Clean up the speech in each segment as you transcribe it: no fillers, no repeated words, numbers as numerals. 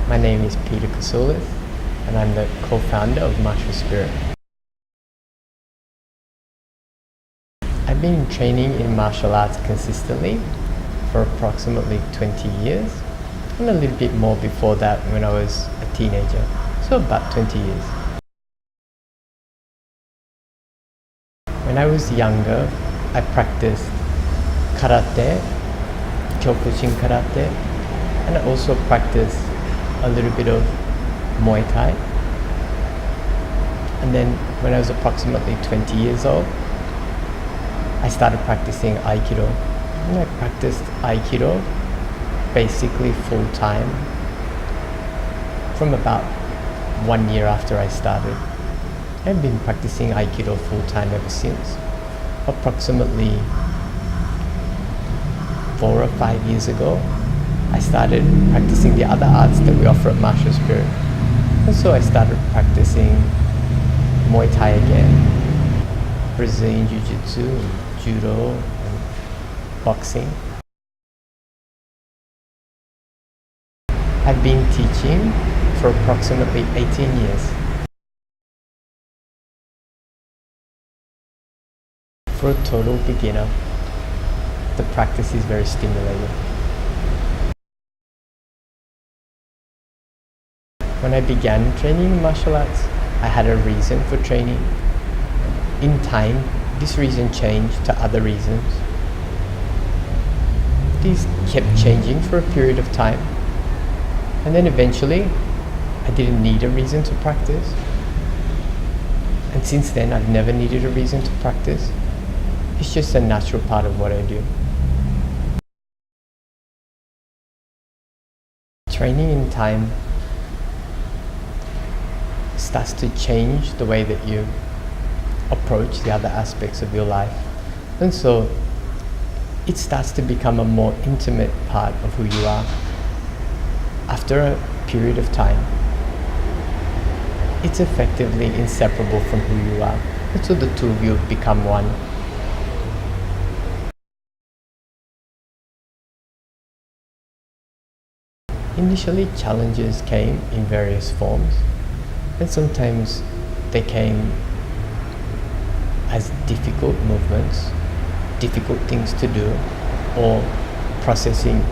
My name is Peter Kasulis, and I'm the co-founder of Martial Spirit. I've been training in martial arts consistently for approximately 20 years, and a little bit more before that when I was a teenager, so about 20 years. When I was younger, I practiced karate, Kyokushin karate, and I also practiced a little bit of Muay Thai. And then when I was approximately 20 years old, I started practicing Aikido. And I practiced Aikido basically full time from about 1 year after I started. I've been practicing Aikido full time ever since. Approximately 4 or 5 years ago, I started practicing the other arts that we offer at Martial Spirit. And so I started practicing Muay Thai again, Brazilian Jiu-Jitsu, Judo, and boxing. I've been teaching for approximately 18 years. For a total beginner, the practice is very stimulating. When I began training in martial arts, I had a reason for training. In time, this reason changed to other reasons. These kept changing for a period of time. And then eventually, I didn't need a reason to practice. And since then, I've never needed a reason to practice. It's just a natural part of what I do. Training in time starts to change the way that you approach the other aspects of your life. And so it starts to become a more intimate part of who you are. After a period of time, it's effectively inseparable from who you are. And so the two of you have become one. Initially, challenges came in various forms, and sometimes they came as difficult movements, difficult things to do, or processing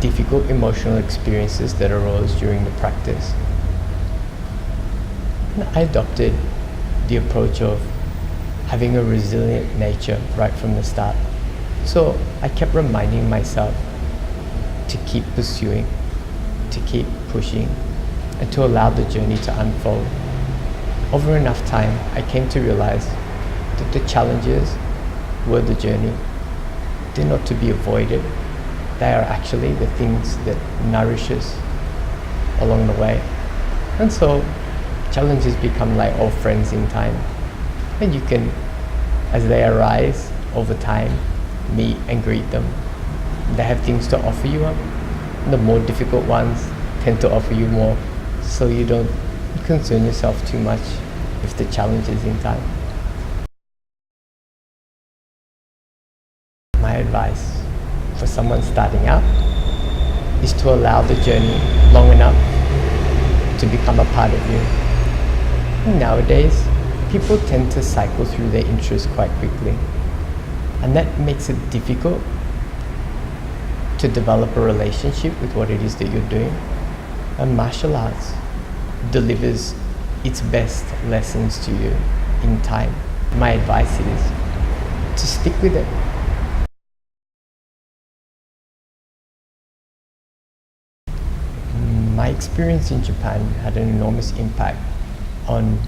difficult emotional experiences that arose during the practice. And I adopted the approach of having a resilient nature right from the start. So I kept reminding myself to keep pursuing, to keep pushing, and to allow the journey to unfold. Over enough time, I came to realize that the challenges were the journey. They're not to be avoided. They are actually the things that nourish us along the way. And so challenges become like old friends in time. And you can, as they arise over time, meet and greet them. They have things to offer you up. The more difficult ones tend to offer you more, so you don't concern yourself too much with the challenges in time. My advice for someone starting out is to allow the journey long enough to become a part of you. And nowadays, people tend to cycle through their interests quite quickly, and that makes it difficult to develop a relationship with what it is that you're doing. And martial arts delivers its best lessons to you in time. My advice is to stick with it. My experience in Japan had an enormous impact on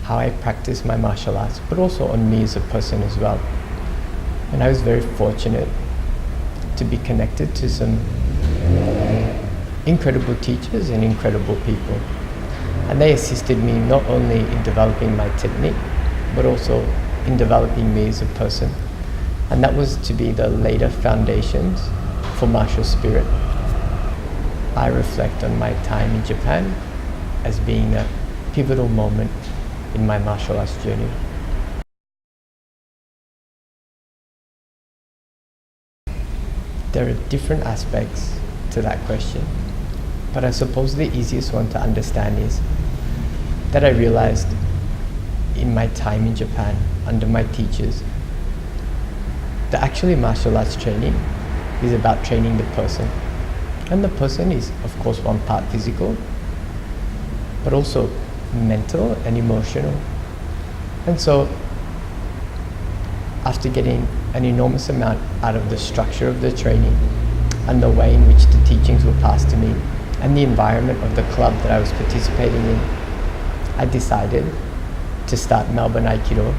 how I practice my martial arts, but also on me as a person as well. And I was very fortunate to be connected to some incredible teachers and incredible people. And they assisted me not only in developing my technique, but also in developing me as a person. And that was to be the later foundations for Martial Spirit. I reflect on my time in Japan as being a pivotal moment in my martial arts journey. There are different aspects to that question. But I suppose the easiest one to understand is that I realized in my time in Japan under my teachers that actually martial arts training is about training the person. And the person is, of course, one part physical, but also mental and emotional. And so, after getting an enormous amount out of the structure of the training and the way in which the teachings were passed to me and the environment of the club that I was participating in, I decided to start Melbourne Aikido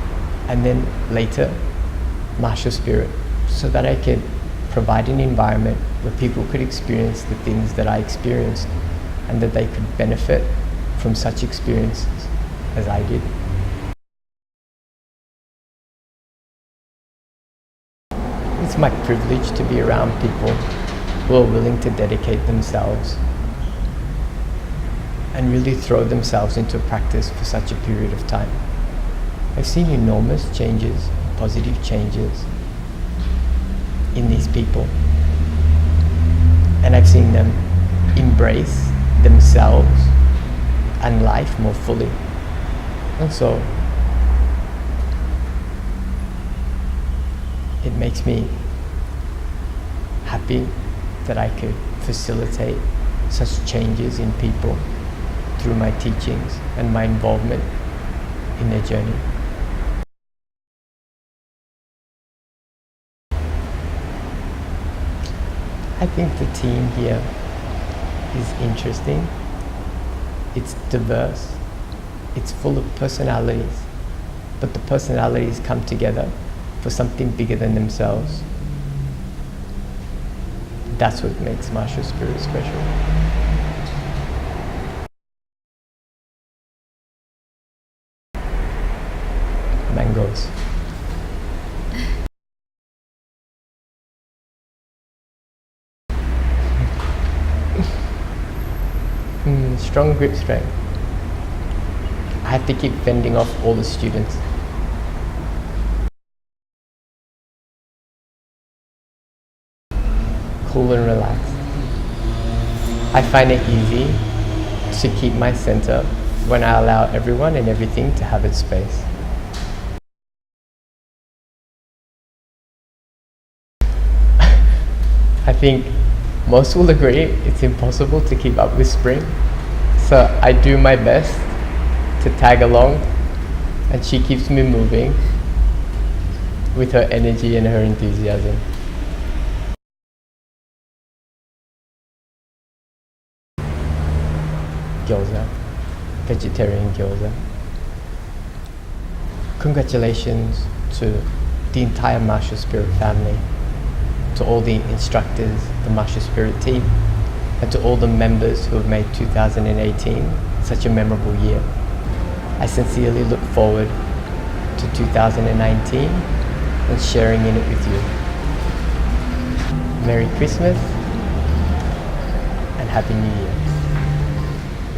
and then later Martial Spirit, so that I could provide an environment where people could experience the things that I experienced and that they could benefit from such experiences as I did. It's my privilege to be around people who are willing to dedicate themselves and really throw themselves into practice for such a period of time. I've seen enormous changes, positive changes in these people, and I've seen them embrace themselves and life more fully. And so it makes me happy that I could facilitate such changes in people through my teachings and my involvement in their journey. I think the team here is interesting. It's diverse. It's full of personalities, but the personalities come together for something bigger than themselves. That's what makes Martial Spirit special. Mangoes. Strong grip strength. I have to keep fending off all the students. Cool and relaxed. I find it easy to keep my center when I allow everyone and everything to have its space. I think most will agree it's impossible to keep up with Spring, so I do my best to tag along, and she keeps me moving with her energy and her enthusiasm. Gyoza, vegetarian gyoza. Congratulations to the entire Martial Spirit family, to all the instructors, the Martial Spirit team, and to all the members who have made 2018 such a memorable year. I sincerely look forward to 2019 and sharing in it with you. Merry Christmas and Happy New Year.